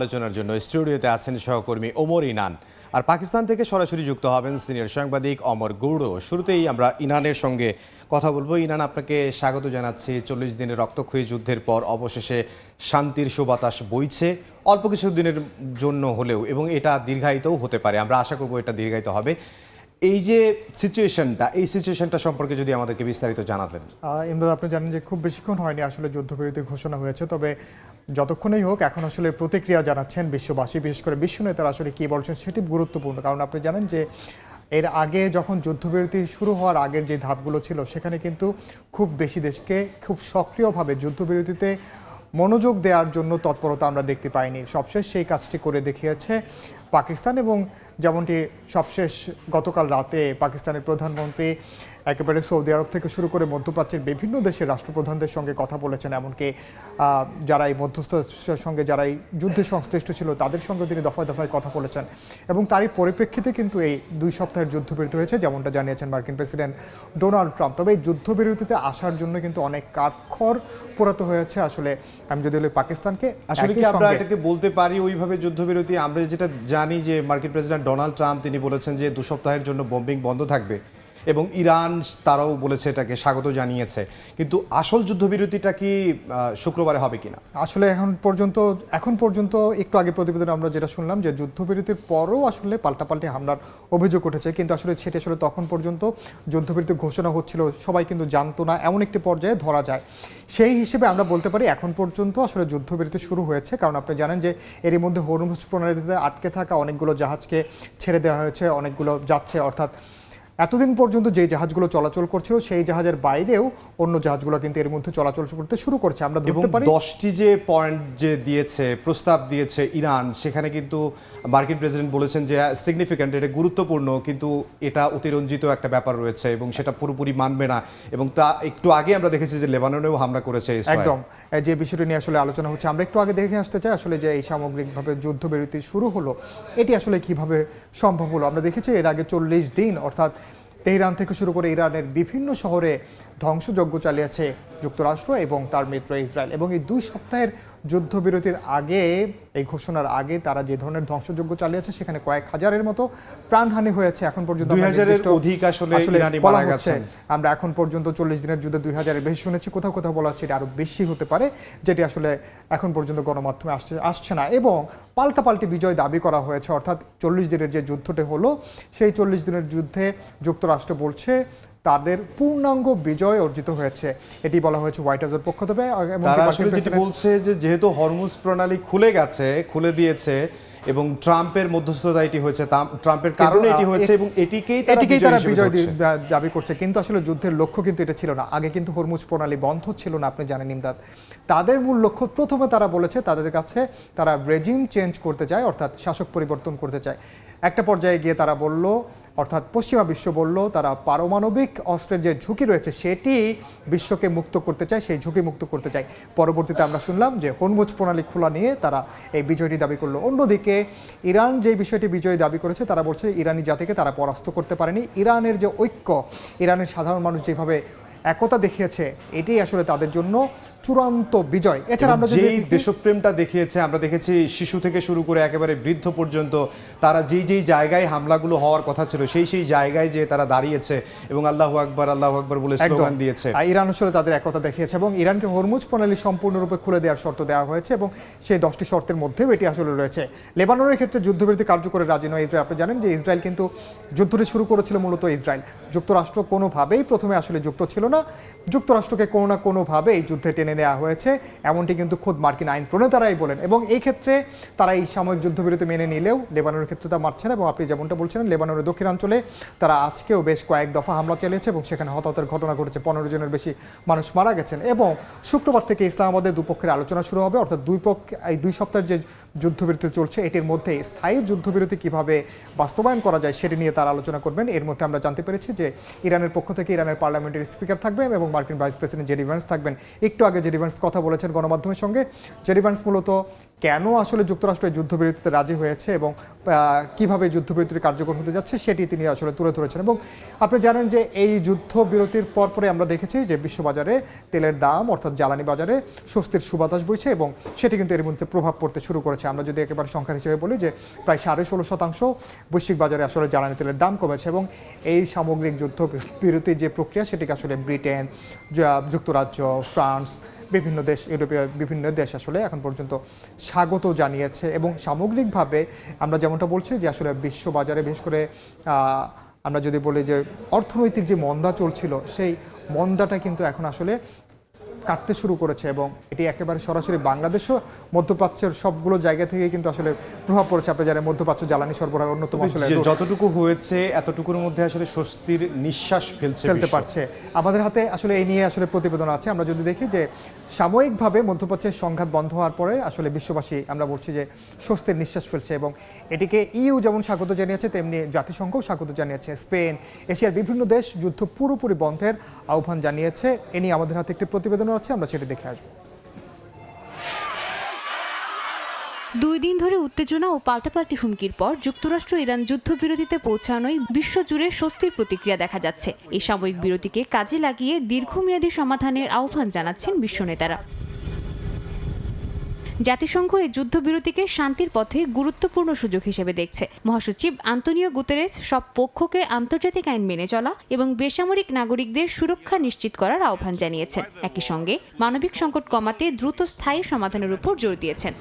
আলোচনার জন্য স্টুডিওতে আছেন সহকর্মী ওমর ইনান, আর পাকিস্তান থেকে সরাসরি যুক্ত হবেন সিনিয়র সাংবাদিক অমর গৌড়। শুরুতেই আমরা ইনানের সঙ্গে কথা বলবো। ইনান, আপনাকে স্বাগত জানাচ্ছি। 40 দিনের রক্তক্ষয়ী যুদ্ধের পর অবশেষে শান্তির সুবাতাস বইছে, অল্প কিছু দিনের জন্য হলেও, এবং এটা দীর্ঘায়িতও হতে পারে। আমরা আশা করব এটা দীর্ঘায়িত হবে। এই যে সিচুয়েশনটা সম্পর্কে যদি আমাদেরকে বিস্তারিত জানাতেন। ইমদাদ, আপনি জানেন যে খুব বেশিক্ষণ হয়নি আসলে যুদ্ধবিরতি ঘোষণা হয়েছে, তবে যতক্ষণই হোক এখন আসলে প্রতিক্রিয়া জানাচ্ছেন বিশ্ববাসী, বিশেষ করে বিশ্ব নেতারা আসলে কী বলছেন সেটি গুরুত্বপূর্ণ। কারণ আপনি জানেন যে এর আগে যখন যুদ্ধবিরতি শুরু হওয়ার আগের যে ধাপগুলো ছিল সেখানে কিন্তু খুব বেশি দেশকে খুব সক্রিয়ভাবে যুদ্ধবিরতিতে মনোযোগ দেওয়ার জন্য তৎপরতা আমরা দেখতে পাইনি। সবশেষ সেই কাজটি করে দেখিয়েছে পাকিস্তান, এবং যেমনটি সবশেষ গতকাল রাতে পাকিস্তানের প্রধানমন্ত্রী একেবারে সৌদি আরব থেকে শুরু করে মধ্যপ্রাচ্যের বিভিন্ন দেশের রাষ্ট্রপ্রধানদের সঙ্গে কথা বলেছেন, এমনকি যারা এই মধ্যস্থতার সঙ্গে যারা এই যুদ্ধে সংশ্লিষ্ট ছিল তাদের সঙ্গে তিনি দফায় দফায় কথা বলেছেন, এবং তারই পরিপ্রেক্ষিতে কিন্তু এই 2 সপ্তাহের যুদ্ধবিরতি হয়েছে, যেমনটা জানিয়েছেন মার্কিন প্রেসিডেন্ট ডোনাল্ড ট্রাম্প। তবে এই যুদ্ধবিরতিতে আসার জন্য কিন্তু অনেক কাঠখড় পোড়াতে হয়েছে আসলে। আমি যদি বলি পাকিস্তানকে, আসলে কি আমরা এটাকে বলতে পারি ওইভাবে যুদ্ধবিরতি? আমরা যেটা জানি যে মার্কিন প্রেসিডেন্ট ডোনাল্ড ট্রাম্প তিনি বলেছেন যে 2 সপ্তাহের জন্য বোম্বিং বন্ধ থাকবে, এবং ইরান তারাও বলেছে এটাকে স্বাগত জানিয়েছে। কিন্তু আসল যুদ্ধবিরতিটা কি শুক্রবারে হবে কিনা? আসলে এখন পর্যন্ত একটু আগে প্রতিবেদনে আমরা যেটা শুনলাম যে যুদ্ধবিরতির পরও আসলে পাল্টাপাল্টি হামলার অভিযোগ উঠেছে, কিন্তু আসলে সেটা আসলে তখন পর্যন্ত যুদ্ধবিরতি ঘোষণা হচ্ছিল, সবাই কিন্তু জানতো না, এমন একটি পর্যায়ে ধরা যায়। সেই হিসেবে আমরা বলতে পারি এখন পর্যন্ত আসলে যুদ্ধবিরতি শুরু হয়েছে। কারণ আপনি জানেন যে এরই মধ্যে হরমুজ প্রণালীতে আটকে থাকা অনেকগুলো জাহাজকে ছেড়ে দেওয়া হয়েছে, অনেকগুলো যাচ্ছে, অর্থাৎ এতদিন পর্যন্ত যে জাহাজগুলো চলাচল করছিল সেই জাহাজের বাইরেও অন্য জাহাজগুলো কিন্তু এর মধ্যে চলাচল করতে শুরু করছে। আমরা ধরতে পারি 10টি যে পয়েন্ট যে দিয়েছে, প্রস্তাব দিয়েছে ইরান, সেখানে কিন্তু মার্কিন প্রেসিডেন্ট বলেছেন যে সিগনিফিক্যান্ট, এটা গুরুত্বপূর্ণ, কিন্তু এটা অতিরঞ্জিত একটা ব্যাপার রয়েছে এবং সেটা পুরোপুরি মানবে না। এবং তা একটু আগে আমরা দেখেছি যে লেবাননেও হামলা করেছে ইসরায়েল। একদম যে বিষয়টি নিয়ে আসলে আলোচনা হচ্ছে, আমরা একটু আগে দেখে আসতে চাই আসলে যে এই সামগ্রিকভাবে যুদ্ধবিরতি শুরু হলো এটি আসলে কিভাবে সম্ভব হলো। আমরা দেখেছি এর আগে 40 দিন অর্থাৎ তেহরান থেকে শুরু করে ইরানের বিভিন্ন শহরে ধ্বংসযজ্ঞ চালিয়েছে যুক্তরাষ্ট্র এবং তার মিত্র ইসরায়েল, এবং এই 2 সপ্তাহের যুদ্ধবিরতির আগে, এই ঘোষণার আগে তারা যে ধরনের ধ্বংসযজ্ঞ চালিয়েছে সেখানে কয়েক হাজারের মতো প্রাণহানি হয়েছে। এখন পর্যন্ত 2000-এর অধিক আসলে ইরানি মারা গেছেন। আমরা এখন পর্যন্ত 40 দিনের যুদ্ধে 2000-এর বেশি শুনেছি, কোথাও কোথাও বলা হচ্ছে এটা আরও বেশি হতে পারে, যেটি আসলে এখন পর্যন্ত গণমাধ্যমে আসছে না। এবং পাল্টাপাল্টি বিজয় দাবি করা হয়েছে, অর্থাৎ 40 দিনের যে যুদ্ধটি হলো সেই 40 দিনের যুদ্ধে যুক্তরাষ্ট্র বলছে তাদের পূর্ণাঙ্গ বিজয় অর্জিত হয়েছে, এটি বলা হয়েছে হোয়াইট হাউসের পক্ষ থেকে। তারা আসলে যেটি বলছে যে যেহেতু হরমুজ প্রণালী খুলে দিয়েছে এবং ট্রাম্পের মধ্যস্থতা এটি হয়েছে, ট্রাম্পের কারণে এটি হয়েছে, এবং এটিকেই তারা বিজয় দাবি করছে। কিন্তু আসলে যুদ্ধের লক্ষ্য কিন্তু এটা ছিল না। আগে কিন্তু হরমুজ প্রণালী বন্ধ ছিল না, আপনি জানেন ইমদাদ। তাদের মূল লক্ষ্য, প্রথমে তারা বলেছে তাদের কাছে তারা রেজিম চেঞ্জ করতে চায়, অর্থাৎ শাসক পরিবর্তন করতে চায়। একটা পর্যায়ে গিয়ে তারা বলল, অর্থাৎ পশ্চিমা বিশ্ব বলল তারা পারমাণবিক অস্ত্রের যে ঝুঁকি রয়েছে সেটি বিশ্বকে মুক্ত করতে চায়, সেই ঝুঁকি মুক্ত করতে চায়। পরবর্তীতে আমরা শুনলাম যে হরমুজ প্রণালী খোলা নিয়ে তারা এই বিজয়টি দাবি করলো। অন্যদিকে ইরান যে বিষয়টি বিজয় দাবি করেছে, তারা বলছে ইরানি জাতিকে তারা পরাস্ত করতে পারেনি। ইরানের যে ঐক্য, ইরানের সাধারণ মানুষ যেভাবে একতা দেখিয়েছে, এটি আসলে তাদের জন্য চূড়ান্ত বিজয়। এছাড়া আমরা যে দেশপ্রেমটা দেখিয়েছে, আমরা দেখেছি শিশু থেকে শুরু করে একেবারে বৃদ্ধ পর্যন্ত তারা যেই জায়গায় হামলাগুলো হওয়ার কথা ছিল সেই জায়গায় যে তারা দাঁড়িয়েছে এবং আল্লাহু আকবার বলে স্লোগান দিয়েছে। ইরান আসলে তাদের একতা দেখিয়েছে, এবং ইরানকে হরমুজ প্রণালী সম্পূর্ণরূপে খুলে দেওয়ার শর্ত দেওয়া হয়েছে, এবং সেই 10টি শর্তের মধ্যেও এটি আসলে রয়েছে। লেবাননের ক্ষেত্রে যুদ্ধবিরতি কার্যকরে রাজি নয় ইসরায়েল। আপনি জানেন যে ইসরায়েল কিন্তু যুদ্ধটি শুরু করেছিল মূলত ইসরায়েল, যুক্তরাষ্ট্র কোনোভাবেই প্রথমে আসলে যুক্ত ছিল না। যুক্তরাষ্ট্রকে কোনো না কোনোভাবে এই যুদ্ধে টেনে নেওয়া হয়েছে, এমনটি কিন্তু খোদ মার্কিন আইন প্রণেতারাই বলেন। এবং এই ক্ষেত্রে তারা এই সাময়িক যুদ্ধবিরতি মেনে নিলেও লেবাননের ক্ষেত্রে তা মারছে না। এবং আপনি যেমনটা বলছিলেন, লেবাননের দক্ষিণাঞ্চলে তারা আজকেও বেশ কয়েক দফা হামলা চালিয়েছে এবং সেখানে হতাহতের ঘটনা ঘটেছে, 15 জনের বেশি মানুষ মারা গেছেন। এবং শুক্রবার থেকে ইসলামাবাদে দুপক্ষের আলোচনা শুরু হবে, অর্থাৎ এই 2 সপ্তাহের যে যুদ্ধবিরতি চলছে এটির মধ্যে স্থায়ী যুদ্ধবিরতি কিভাবে বাস্তবায়ন করা যায় সেটি নিয়ে তারা আলোচনা করবেন। এর মধ্যে আমরা জানতে পেরেছি যে ইরানের পক্ষ থেকে ইরানের পার্লামেন্টের স্পিকার স্পিকার থাকবেন এবং মার্কিন ভাইস প্রেসিডেন্ট জেডি ভ্যান্স থাকবেন। একটু আগে জেডি ভ্যান্স কথা বলেছেন গণমাধ্যমের সঙ্গে। জেডি ভ্যান্স মূলত কেন আসলে যুক্তরাষ্ট্র যুদ্ধবিরতিতে রাজি হয়েছে এবং কিভাবে যুদ্ধবিরতি কার্যকর হতে যাচ্ছে সেটি তিনি আসলে তুলে ধরেছেন। এবং আপনি জানেন যে এই যুদ্ধবিরতির পরপরে আমরা দেখেছি যে বিশ্ববাজারে তেলের দাম অর্থাৎ জ্বালানি বাজারে স্বস্তির সুবাতাস বইছে এবং সেটি কিন্তু এর মধ্যে প্রভাব পড়তে শুরু করেছে। আমরা যদি একেবারে সংখ্যার হিসেবে বলি যে প্রায় 16.5% বৈশ্বিক বাজারে আসলে জ্বালানি তেলের দাম কমেছে এবং এই সামগ্রিক যুদ্ধবিরতির যে প্রক্রিয়া সেটিকে আসলে ব্রিটেন, যুক্তরাজ্য, ফ্রান্স, বিভিন্ন দেশ, ইউরোপীয় বিভিন্ন দেশ আসলে এখন পর্যন্ত স্বাগত জানিয়েছে। এবং সামগ্রিকভাবে আমরা যেমনটা বলছি যে আসলে বিশ্ববাজারে বিশেষ করে আমরা যদি বলি যে অর্থনৈতিক যে মন্দা চলছিল সেই মন্দাটা কিন্তু এখন আসলে কাটতে শুরু করেছে এবং এটি একেবারে সরাসরি বাংলাদেশও মধ্যপ্রাচ্যের সবগুলো জায়গা থেকে কিন্তু আসলে প্রভাব পড়েছে। আপনি জানেন মধ্যপ্রাচ্য জ্বালানি সরবরাহ অন্যতম আসলে যতটুকু হয়েছে এতটুকুর মধ্যে আসলে স্বস্তির নিঃশ্বাস ফেলতে পারছে। আমাদের হাতে আসলে এই নিয়ে আসলে প্রতিবেদন আছে। আমরা যদি দেখি যে সাময়িকভাবে মধ্যপ্রাচ্যের সংঘাত বন্ধ হওয়ার পরে আসলে বিশ্ববাসী আমরা বলছি যে স্বস্তির নিঃশ্বাস ফেলছে এবং এটিকে ইইউ যেমন স্বাগত জানিয়েছে তেমনি জাতিসংঘও স্বাগত জানিয়েছে। স্পেন, এশিয়ার বিভিন্ন দেশ যুদ্ধ পুরোপুরি বন্ধের আহ্বান জানিয়েছে। এ নিয়ে আমাদের হাতে একটি প্রতিবেদন আছে, আমরা সেটি দেখে আসবো। 2 দিন ধরে উত্তেজনা ও পাল্টাপাল্টি হুমকির পর যুক্তরাষ্ট্র ইরান যুদ্ধবিরতিতে পৌঁছানোয় বিশ্বজুড়ে স্বস্তির প্রতিক্রিয়া দেখা যাচ্ছে। এই সাময়িক বিরতিকে কাজে লাগিয়ে দীর্ঘমেয়াদী সমাধানের আহ্বান জানাচ্ছেন বিশ্ব নেতারা। জাতিসংঘ এই যুদ্ধবিরতিকে শান্তির পথে গুরুত্বপূর্ণ সুযোগ হিসেবে দেখছে। মহাসচিব আন্তোনিও গুতেরেস সব পক্ষকে আন্তর্জাতিক আইন মেনে চলা এবং বেসামরিক নাগরিকদের সুরক্ষা নিশ্চিত করার আহ্বান জানিয়েছেন। একই সঙ্গে মানবিক সংকট কমাতে দ্রুত স্থায়ী সমাধানের উপর জোর দিয়েছেন।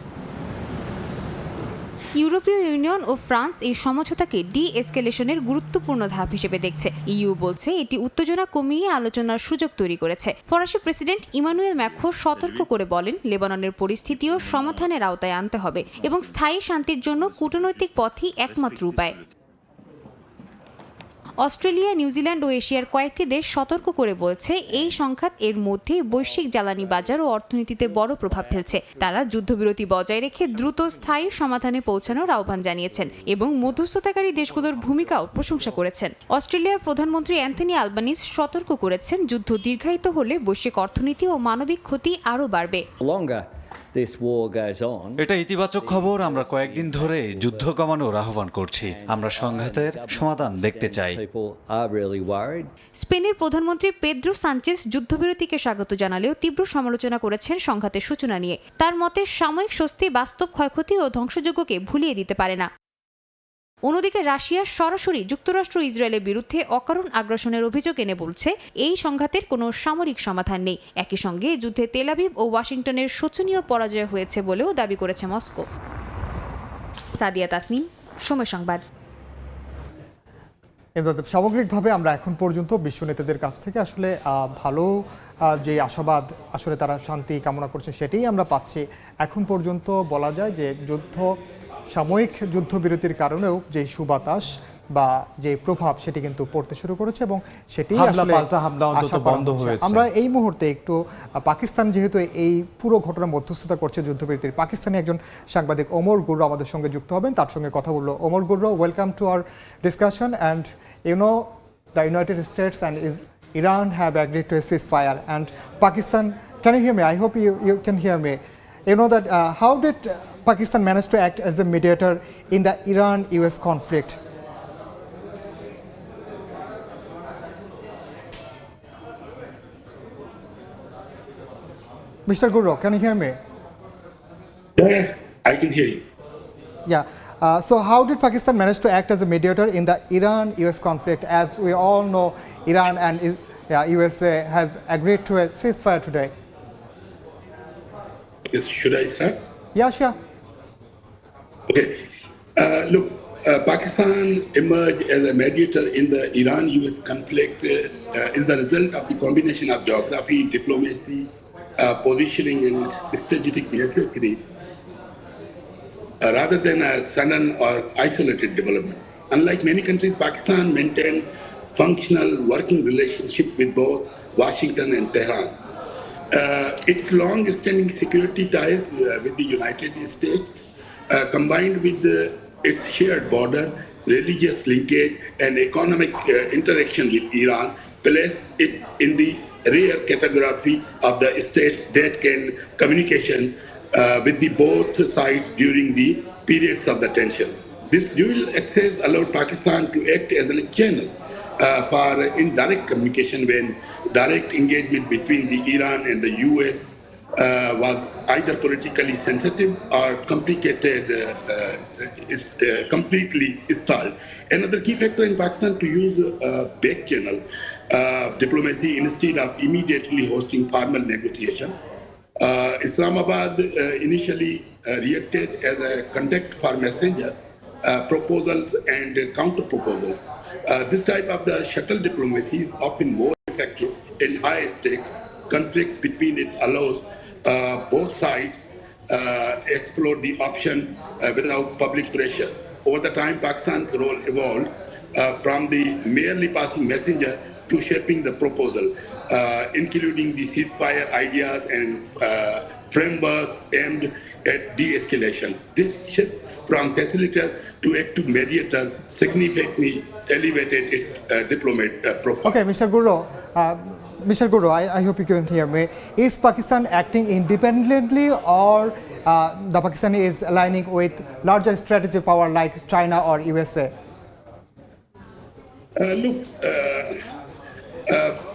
ইউরোপীয় ইউনিয়ন ও ফ্রান্স এই সমঝোতাকে ডি-এসকেলেশনের গুরুত্বপূর্ণ ধাপ হিসেবে দেখছে। ইইউ বলছে এটি উত্তেজনা কমিয়ে আলোচনার সুযোগ তৈরি করেছে। ফরাসি প্রেসিডেন্ট ইমানুয়েল ম্যাক্রো সতর্ক করে বলেন লেবাননের পরিস্থিতিও সমাধানের আওতায় আনতে হবে এবং স্থায়ী শান্তির জন্য কূটনৈতিক পথই একমাত্র উপায়। অস্ট্রেলিয়া, নিউজিল্যান্ড ও এশিয়ার কয়েকটি দেশ সতর্ক করে বলছে এই সংঘাত এর মধ্যে বৈশ্বিক জ্বালানি বাজার ও অর্থনীতিতে বড় প্রভাব ফেলছে। তারা যুদ্ধবিরতি বজায় রেখে দ্রুত স্থায়ী সমাধানে পৌঁছানোর আহ্বান জানিয়েছেন এবং মধ্যস্থতাকারী দেশগুলোর ভূমিকাও প্রশংসা করেছেন। অস্ট্রেলিয়ার প্রধানমন্ত্রী অ্যান্থনি আলবানিজ সতর্ক করেছেন যুদ্ধ দীর্ঘায়িত হলে বৈশ্বিক অর্থনীতি ও মানবিক ক্ষতি আরও বাড়বে। এটা ইতিবাচক খবর। আমরা কয়েকদিন ধরে যুদ্ধ কমানোর আহ্বান করছি। আমরা সংঘাতের সমাধান দেখতে চাই। স্পেনের প্রধানমন্ত্রী পেদ্রো সানচেস যুদ্ধবিরতিকে স্বাগত জানালেও তীব্র সমালোচনা করেছেন সংঘাতের সূচনা নিয়ে। তার মতে সাময়িক স্বস্তি বাস্তব ক্ষয়ক্ষতি ও ধ্বংসযজ্ঞকে ভুলিয়ে দিতে পারে না। অন্যদিকে রাশিয়া সরাসরি যুক্তরাষ্ট্র ইসরায়েলের বিরুদ্ধে অকারণ আগ্রাসনের অভিযোগ এনে বলছে এই সংঘাতের কোনো সামরিক সমাধান নেই। একই সঙ্গে যুদ্ধে তেল আবিব ও ওয়াশিংটনের শোচনীয় পরাজয় হয়েছে বলেও দাবি করেছে মস্কো। সাদিয়া তাসনিম, সময় সংবাদ। সামগ্রিকভাবে আমরা এখন পর্যন্ত বিশ্ব নেতাদের কাছ থেকে আসলে ভালো যে আশাবাদ আসলে তারা শান্তি কামনা করছে সেটাই আমরা পাচ্ছি। এখন পর্যন্ত বলা যায় যে সাময়িক যুদ্ধবিরতির কারণেও যে সুবাতাস বা যে প্রভাব সেটি কিন্তু পড়তে শুরু করেছে এবং সেটি বন্ধ হয়েছে। আমরা এই মুহূর্তে একটু পাকিস্তান যেহেতু এই পুরো ঘটনা মধ্যস্থতা করছে যুদ্ধবিরতির, পাকিস্তানি একজন সাংবাদিক ওমর গুরু আমাদের সঙ্গে যুক্ত হবেন, তার সঙ্গে কথা বললো। ওমর গুরু, welcome to our discussion. And the United states and Iran have agreed to a ceasefire and Pakistan, can you hear me? I hope you can hear me. You know that how did Pakistan manage to act as a mediator in the Iran-US conflict? Mr. Guru, can you hear me? Yeah, I can hear you. Yeah. So how did Pakistan manage to act as a mediator in the Iran-US conflict? As we all know, Iran and USA have agreed to a ceasefire today. Yes, should I start? Yeah, sure. Okay. Look, Pakistan emerged as a mediator in the Iran-US conflict is the result of the combination of geography, diplomacy, positioning and strategic necessity rather than a sudden or isolated development. Unlike many countries, Pakistan maintained functional working relationship with both Washington and Tehran. Its long-standing security ties with the United States, combined with its shared border, religious linkage, and economic interaction with Iran, place it in the rare category of the states that can communication with the both sides during the periods of the tension. This dual access allowed Pakistan to act as a channel for indirect communication when direct engagement between the Iran and the US was either politically sensitive or complicated, completely stalled. Another key factor in Pakistan to use back channel diplomacy instead of immediately hosting formal negotiation. Islamabad initially reacted as a contact for messenger proposals and counter proposals. This type of the shuttle diplomacy is often more effective in high stakes conflicts between it allows both sides explore the option without public pressure. Over the time, Pakistan's role evolved from the merely passing messenger to shaping the proposal, including the ceasefire ideas and frameworks aimed at de-escalations. This shift from facilitator to active mediator significantly elevated its diplomat profile. Okay, Mr. Guru, I hope you can hear me. Is Pakistan acting independently, or the Pakistan is aligning with larger strategic power like China or USA?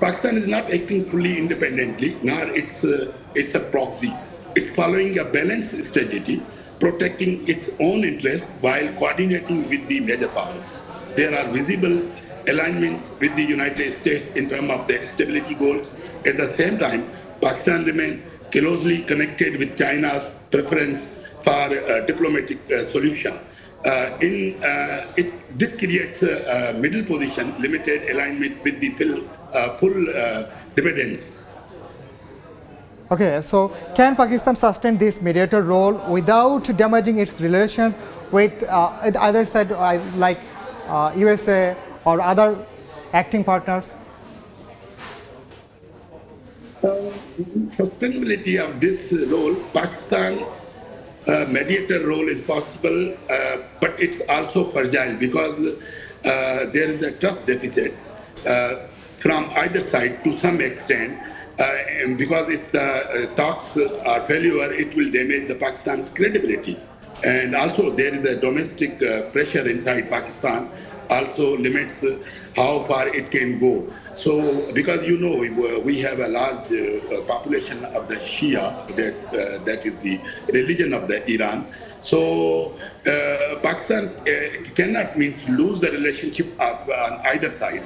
Pakistan is not acting fully independently, nor it's a proxy. It's following a balanced strategy, protecting its own interests while coordinating with the major powers. There are visible alignments with the United States in terms of their stability goals. At the same time, Pakistan remains closely connected with China's preference for a diplomatic solution. This creates a middle position, limited alignment with the full dividends. Okay, so can Pakistan sustain this mediator role without damaging its relations with either side, like USA or other acting partners? Sustainability of this role, Pakistan mediator role is possible, but it's also fragile because there is a trust deficit from either side to some extent. And because if the talks are failure, it will damage the Pakistan's credibility. And also there is a domestic pressure inside Pakistan also limits how far it can go. So because we have a large population of the Shia, that is the religion of the Iran. So Pakistan cannot lose the relationship on either side.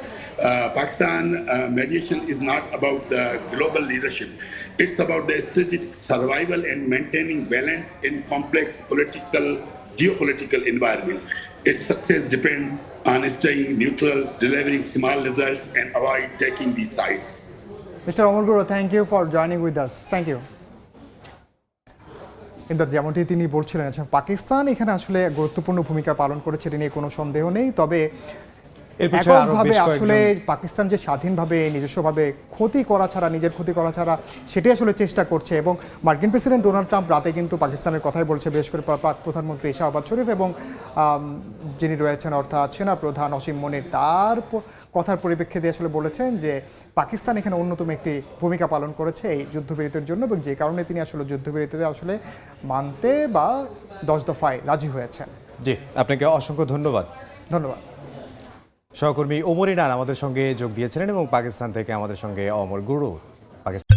Pakistan mediation is not about the global leadership. It's about the strategic survival and maintaining balance in complex geopolitical environment. Its success depends on staying neutral, delivering small results, and avoid taking these sides. Mr. Omar Guru, thank you for joining with us. Thank you. কিন্তু যেমনটি তিনি বলছিলেন, পাকিস্তান এখানে আসলে গুরুত্বপূর্ণ ভূমিকা পালন করেছে, এটি নিয়ে কোনো সন্দেহ নেই। তবে এককভাবে আসলে পাকিস্তান যে স্বাধীনভাবে নিজস্বভাবে ক্ষতি করা ছাড়া, নিজের ক্ষতি করা ছাড়া, সেটাই আসলে চেষ্টা করছে। এবং মার্কিন প্রেসিডেন্ট ডোনাল্ড ট্রাম্প রাতে কিন্তু পাকিস্তানের কথাই বলছে, বিশেষ করে পাক প্রধানমন্ত্রী শাহবাজ শরীফ এবং যিনি রয়েছেন অর্থাৎ সেনাপ্রধান অসীম মনির, তার কথার পরিপ্রেক্ষিতে আসলে বলেছেন যে পাকিস্তান এখানে অন্যতম একটি ভূমিকা পালন করেছে এই যুদ্ধবিরতির জন্য, এবং যে কারণে তিনি আসলে যুদ্ধবিরতিতে আসলে মানতে বা 10 দফায় রাজি হয়েছেন। জি, আপনাকে অসংখ্য ধন্যবাদ। ধন্যবাদ। সহকর্মী ওমর ইনান আমাদের সঙ্গে যোগ দিয়েছিলেন এবং পাকিস্তান থেকে আমাদের সঙ্গে অমর গুরু পাকিস্তান।